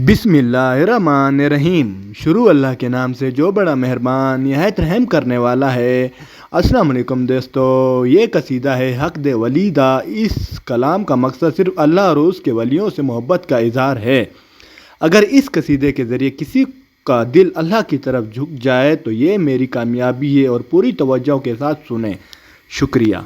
بسم اللہ الرحمن الرحیم۔ شروع اللہ کے نام سے جو بڑا مہربان نہایت رحم کرنے والا ہے۔ السلام علیکم دوستو، یہ قصیدہ ہے حق دے ولی دا۔ اس کلام کا مقصد صرف اللہ اور اس کے ولیوں سے محبت کا اظہار ہے۔ اگر اس قصیدے کے ذریعے کسی کا دل اللہ کی طرف جھک جائے تو یہ میری کامیابی ہے، اور پوری توجہ کے ساتھ سنیں۔ شکریہ۔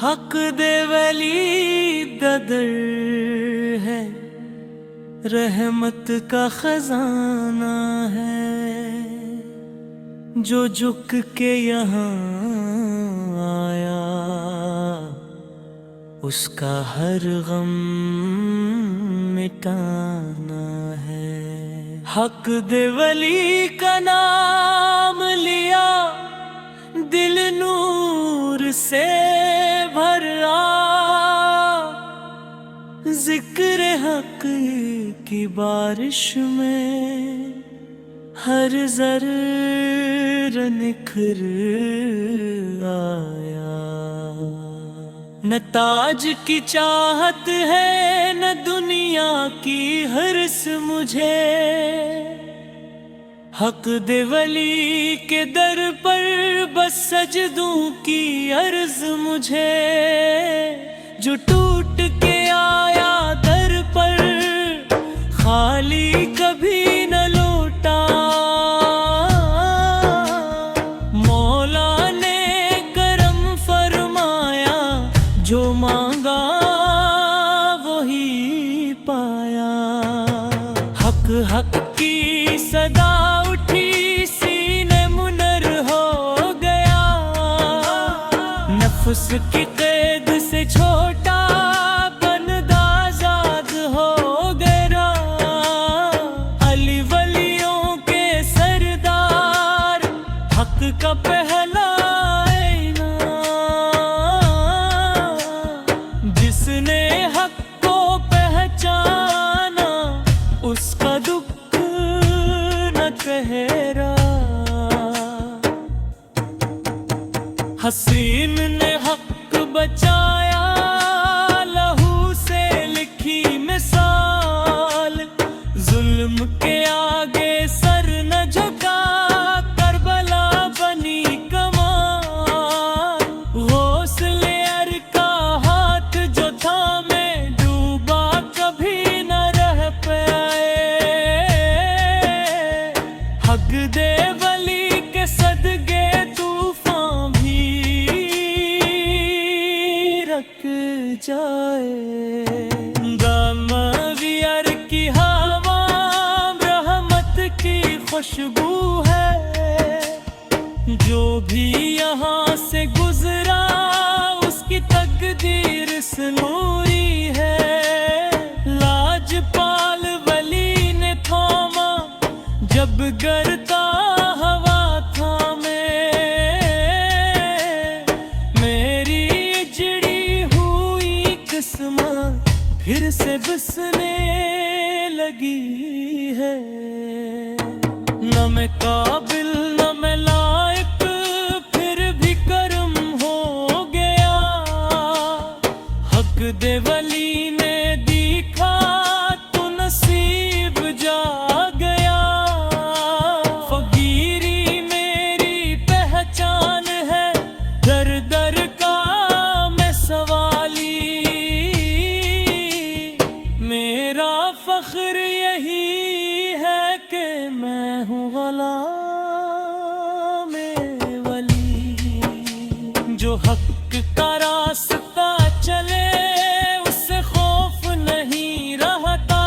حق دے ولی دا در ہے، رحمت کا خزانہ ہے، جو جھک کے یہاں آیا اس کا ہر غم مٹانا ہے۔ حق دے ولی کا نام لیا، دل نور سے بھر آ، ذکر حق کی بارش میں ہر ذرہ نکھر آیا۔ نہ تاج کی چاہت ہے نہ دنیا کی حرص مجھے، حق دے ولی کے در پر بس سجدوں کی عرض مجھے۔ جو ٹوٹ کے آیا در پر خالی کبھی نہ لوٹا، مولا نے کرم فرمایا، جو مانگا وہی پایا۔ حق حق کی صدا اٹھی، سینے منر ہو گیا، نفس کی قید سے چھوٹا بندہ آزاد ہو گیا۔ علی ولیوں کے سردار، حق کا پہلا انعام، جس نے حق کو پہچانا اس کا دکھ نہ ٹھہرا۔ حسین نے حق بچایا، لہو سے لکھی مثال، ظلم کے آگے سر نہ جھکا، کربلا بنی کمال۔ غوث لعر کا ہاتھ جو تھامے، ڈوبا کبھی نہ رہ پائے۔ حق دے ولی کے صدقے طوفان بھی رک جائے۔ گامویر کی ہوا رحمت کی خوشبو ہے، جو بھی یہاں سے گزرا اس کی تقدیر سنوری ہے۔ لاج پال ولی نے تھاما جب گرتا ہوا تھامے، میری اجڑی ہوئی قسمت پھر سے بسنے لگی ہے۔ نہ میں قابل نہ میں لائق، پھر بھی کرم ہو گیا۔ حق دے ولی نے دیکھا تو نصیب جا گیا۔ فقیری میری پہچان ہے، در در کا میں سوالی، میرا فخر یہی ہے کہ میں ہوں غلام ولی۔ جو حق کا راستہ چلے اس سے خوف نہیں رہتا،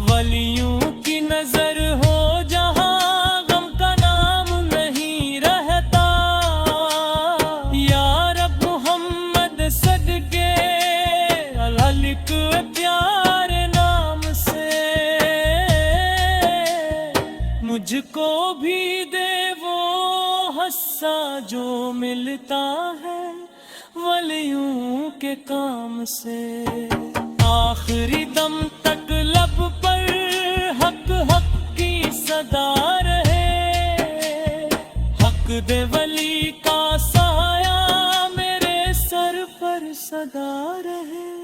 ولیوں کی نظر ہو جہاں غم کا نام نہیں رہتا۔ یا رب محمد صدقے الحلق پیارے نام سے، مجھ کو بھی دے وہ حصہ جو ملتا ہے ولیوں کے کام سے، آخری دم تک لب پر حق حق کی صدا رہے، حق دے ولی کا سایہ میرے سر پر سدا رہے۔